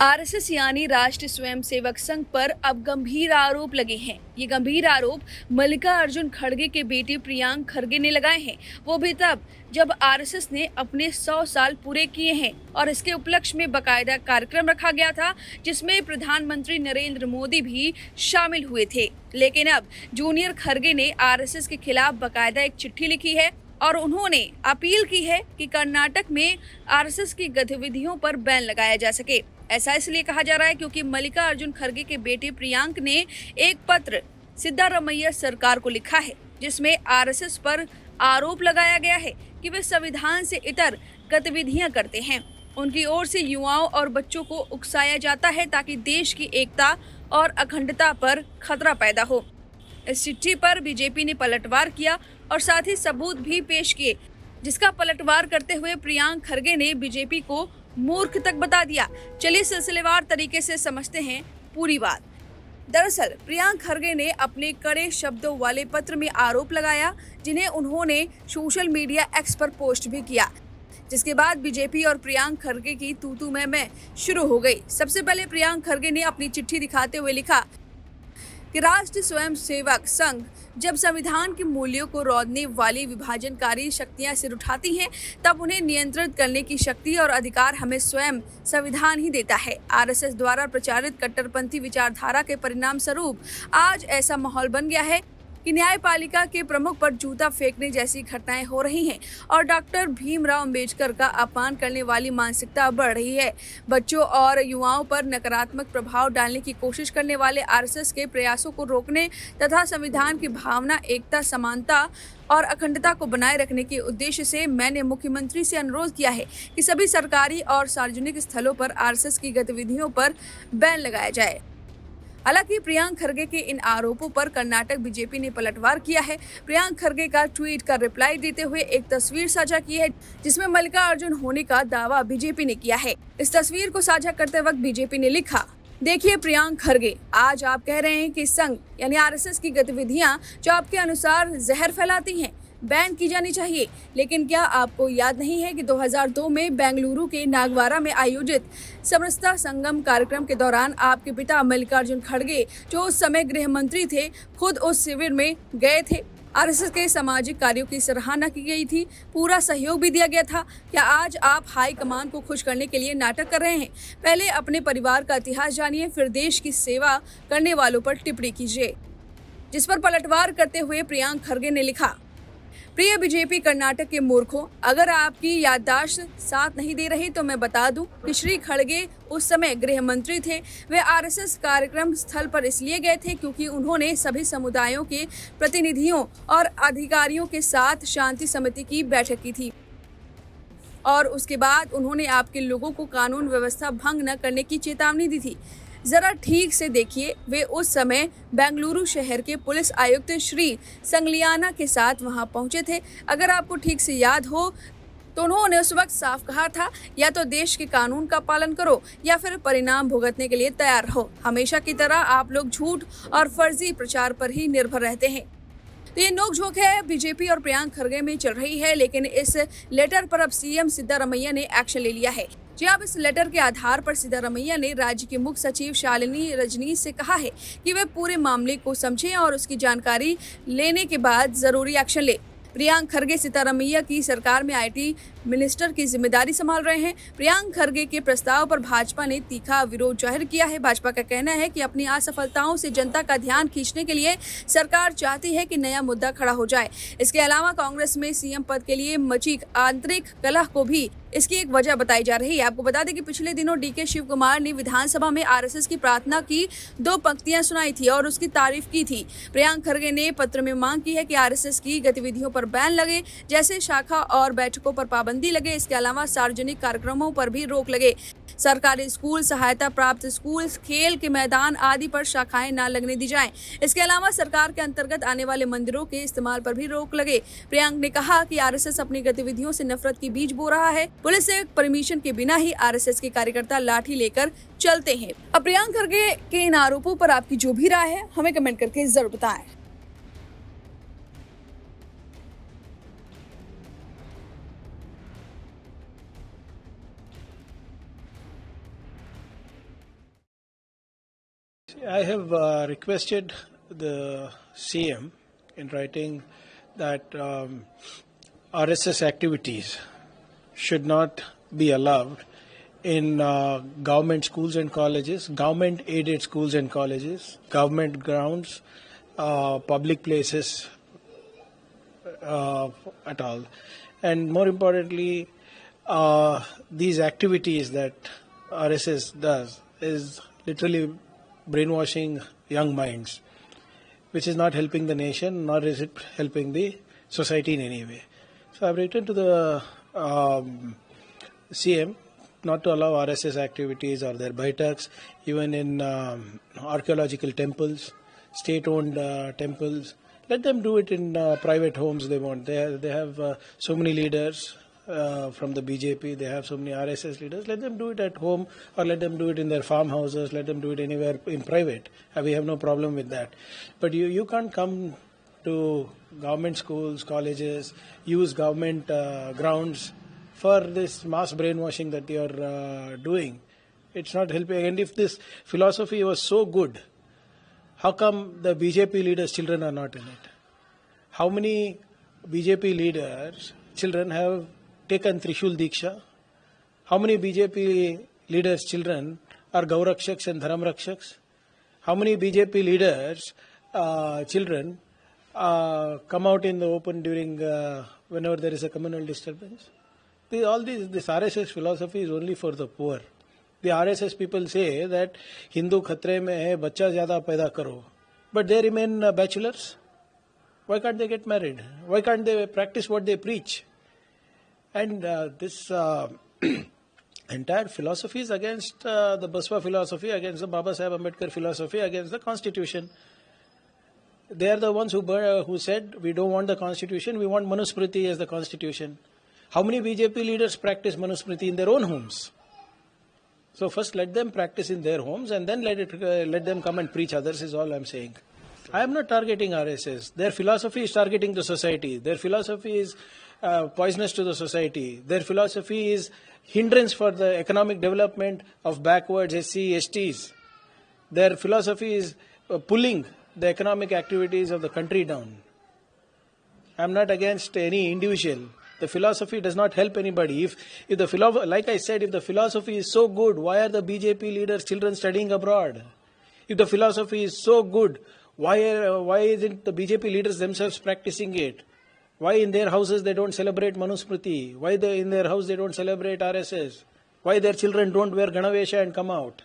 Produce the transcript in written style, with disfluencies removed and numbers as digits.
RSS यानी राष्ट्रीय स्वयंसेवक संघ पर अब गंभीर आरोप लगे हैं। ये गंभीर आरोप मल्लिकार्जुन खड़गे के बेटे प्रियांक खड़गे ने लगाए हैं, वो भी तब जब आरएसएस ने अपने 100 साल पूरे किए हैं और इसके उपलक्ष्य में बकायदा कार्यक्रम रखा गया था, जिसमें प्रधानमंत्री नरेंद्र मोदी भी शामिल हुए थे। लेकिन अब जूनियर खड़गे ने आरएसएस के खिलाफ बकायदा एक चिट्ठी लिखी है और उन्होंने अपील की है कि कर्नाटक में आरएसएस की गतिविधियों पर बैन लगाया जा सके। ऐसा इसलिए कहा जा रहा है क्योंकि मल्लिकार्जुन खड़गे के बेटे प्रियांक ने एक पत्र सिद्धारमैया सरकार को लिखा है, जिसमें आरएसएस पर आरोप लगाया गया है कि वे संविधान से इतर गतिविधियां करते हैं। उनकी ओर से युवाओं और बच्चों को उकसाया जाता है ताकि देश की एकता और अखंडता पर खतरा पैदा हो। इस चिट्ठी पर बीजेपी ने पलटवार किया और साथ ही सबूत भी पेश किए, जिसका पलटवार करते हुए प्रियांक खड़गे ने बीजेपी को मूर्ख तक बता दिया। चलिए सिलसिलेवार तरीके से समझते हैं पूरी बात। दरअसल प्रियांक खड़गे ने अपने कड़े शब्दों वाले पत्र में आरोप लगाया, जिन्हें उन्होंने सोशल मीडिया एक्स पर पोस्ट भी किया, जिसके बाद बीजेपी और प्रियांक खड़गे की तू मैं शुरू हो गई। सबसे पहले प्रियांक खड़गे ने अपनी चिट्ठी दिखाते हुए लिखा कि राष्ट्रीय स्वयंसेवक संघ जब संविधान के मूल्यों को रौंदने वाली विभाजनकारी शक्तियां सिर उठाती हैं, तब उन्हें नियंत्रित करने की शक्ति और अधिकार हमें स्वयं संविधान ही देता है। आरएसएस द्वारा प्रचारित कट्टरपंथी विचारधारा के परिणाम स्वरूप आज ऐसा माहौल बन गया है कि न्यायपालिका के प्रमुख पर जूता फेंकने जैसी घटनाएं हो रही हैं और डॉक्टर भीमराव अंबेडकर का अपमान करने वाली मानसिकता बढ़ रही है। बच्चों और युवाओं पर नकारात्मक प्रभाव डालने की कोशिश करने वाले आरएसएस के प्रयासों को रोकने तथा संविधान की भावना, एकता, समानता और अखंडता को बनाए रखने के उद्देश्य से मैंने मुख्यमंत्री से अनुरोध किया है कि सभी सरकारी और सार्वजनिक स्थलों पर आरएसएस की गतिविधियों पर बैन लगाया जाए। हालांकि प्रियांक खड़गे के इन आरोपों पर कर्नाटक बीजेपी ने पलटवार किया है। प्रियांक खड़गे का ट्वीट का रिप्लाई देते हुए एक तस्वीर साझा की है, जिसमें मल्लिकार्जुन होने का दावा बीजेपी ने किया है। इस तस्वीर को साझा करते वक्त बीजेपी ने लिखा, देखिए प्रियांक खड़गे, आज आप कह रहे हैं कि संघ यानी आरएसएस की गतिविधियां जो आपके अनुसार जहर फैलाती हैं, बैन की जानी चाहिए। लेकिन क्या आपको याद नहीं है कि 2002 में बेंगलुरु के नागवारा में आयोजित समरसता संगम कार्यक्रम के दौरान आपके पिता मल्लिकार्जुन खड़गे, जो उस समय गृह मंत्री थे, खुद उस शिविर में गए थे। आरएसएस के सामाजिक कार्यों की सराहना की गई थी, पूरा सहयोग भी दिया गया था। क्या आज आप हाई कमान को खुश करने के लिए नाटक कर रहे हैं? पहले अपने परिवार का इतिहास जानिए, फिर देश की सेवा करने वालों पर टिप्पणी कीजिए। जिस पर पलटवार करते हुए प्रियांक खड़गे ने लिखा, प्रिय बीजेपी कर्नाटक के मूर्खों, अगर आपकी याददाश्त साथ नहीं दे रही तो मैं बता दूं कि श्री खड़गे उस समय गृह मंत्री थे। वे आरएसएस कार्यक्रम स्थल पर इसलिए गए थे क्योंकि उन्होंने सभी समुदायों के प्रतिनिधियों और अधिकारियों के साथ शांति समिति की बैठक की थी और उसके बाद उन्होंने आपके लोगों को कानून व्यवस्था भंग न करने की चेतावनी दी थी। जरा ठीक से देखिए, वे उस समय बेंगलुरु शहर के पुलिस आयुक्त श्री संगलियाना के साथ वहां पहुंचे थे। अगर आपको ठीक से याद हो तो उन्होंने उस वक्त साफ कहा था, या तो देश के कानून का पालन करो या फिर परिणाम भुगतने के लिए तैयार रहो। हमेशा की तरह आप लोग झूठ और फर्जी प्रचार पर ही निर्भर रहते हैं। तो ये नोकझोंक है बीजेपी और प्रियांक खड़गे में चल रही है, लेकिन इस लेटर पर अब सीएम सिद्धारमैया ने एक्शन ले लिया है। जी, अब इस लेटर के आधार पर सिद्धारमैया ने राज्य के मुख्य सचिव शालिनी रजनीश से कहा है कि वे पूरे मामले को समझें और उसकी जानकारी लेने के बाद जरूरी एक्शन ले। प्रियांक खड़गे सिद्धारमैया की सरकार में आईटी मिनिस्टर की जिम्मेदारी संभाल रहे हैं। प्रियांक खड़गे के प्रस्ताव पर भाजपा ने तीखा विरोध जाहिर किया है। भाजपा का कहना है कि अपनी असफलताओं से जनता का ध्यान खींचने के लिए सरकार चाहती है कि नया मुद्दा खड़ा हो जाए। इसके अलावा कांग्रेस में सीएम पद के लिए मची आंतरिक कलह को भी इसकी एक वजह बताई जा रही है। आपको बता दें कि पिछले दिनों डीके शिव कुमार ने विधानसभा में आरएसएस की प्रार्थना की 2 पंक्तियां सुनाई थी और उसकी तारीफ की थी। प्रियांक खड़गे ने पत्र में मांग की है कि आरएसएस की गतिविधियों पर बैन लगे, जैसे शाखा और बैठकों पर पाबंदी लगे। इसके अलावा सार्वजनिक कार्यक्रमों पर भी रोक लगे। सरकारी स्कूल, सहायता प्राप्त स्कूल, खेल के मैदान आदि पर शाखाएं न लगने दी जाएं। इसके अलावा सरकार के अंतर्गत आने वाले मंदिरों के इस्तेमाल पर भी रोक लगे। प्रियांक ने कहा कि आरएसएस अपनी गतिविधियों से नफरत के बीज बो रहा है। पुलिस से परमिशन के बिना ही आरएसएस के कार्यकर्ता लाठी लेकर चलते हैं। अब प्रियांक खड़गे के इन आरोपों पर आपकी जो भी राय है, हमें कमेंट करके जरूर बताएं। I have requested the CM in writing that RSS activities should not be allowed in government schools and colleges, government aided schools and colleges, government grounds, public places at all. And more importantly, these activities that RSS does is literally brainwashing young minds, which is not helping the nation, nor is it helping the society in any way. So I've written to the CM not to allow RSS activities or their baitaks, even in archaeological temples, state-owned temples. Let them do it in private homes they want. They have so many leaders from the BJP, they have so many RSS leaders. Let them do it at home, or let them do it in their farmhouses, let them do it anywhere in private. We have no problem with that. But you can't come to government schools, colleges, use government grounds for this mass brainwashing that you're doing. It's not helping. And if this philosophy was so good, how come the BJP leaders' children are not in it? How many BJP leaders' children have taken Trishul Diksha? How many BJP leaders' children are Gaurakshaks and Dharamrakshaks? How many BJP leaders' children come out in the open during whenever there is a communal disturbance? This RSS philosophy is only for the poor. The RSS people say that Hindu khatre mein hai, bachcha zyada paida karo. But they remain bachelors. Why can't they get married? Why can't they practice what they preach? And this entire philosophy is against the Baswa philosophy, against the Baba Saheb Ambedkar philosophy, against the Constitution. They are the ones who said, we don't want the Constitution, we want Manusmriti as the Constitution. How many BJP leaders practice Manusmriti in their own homes? So first let them practice in their homes and then let them come and preach others is all I'm saying. I am not targeting RSS. Their philosophy is targeting the society. Their philosophy is poisonous to the society. Their philosophy is hindrance for the economic development of backwards SC, STs. Their philosophy is pulling the economic activities of the country down. I am not against any individual. The philosophy does not help anybody. If the like I said, if the philosophy is so good, why are the BJP leaders' children studying abroad? If the philosophy is so good, why isn't the BJP leaders themselves practicing it? Why in their houses they don't celebrate Manusmriti? Why in their house they don't celebrate RSS? Why their children don't wear Ganavesha and come out?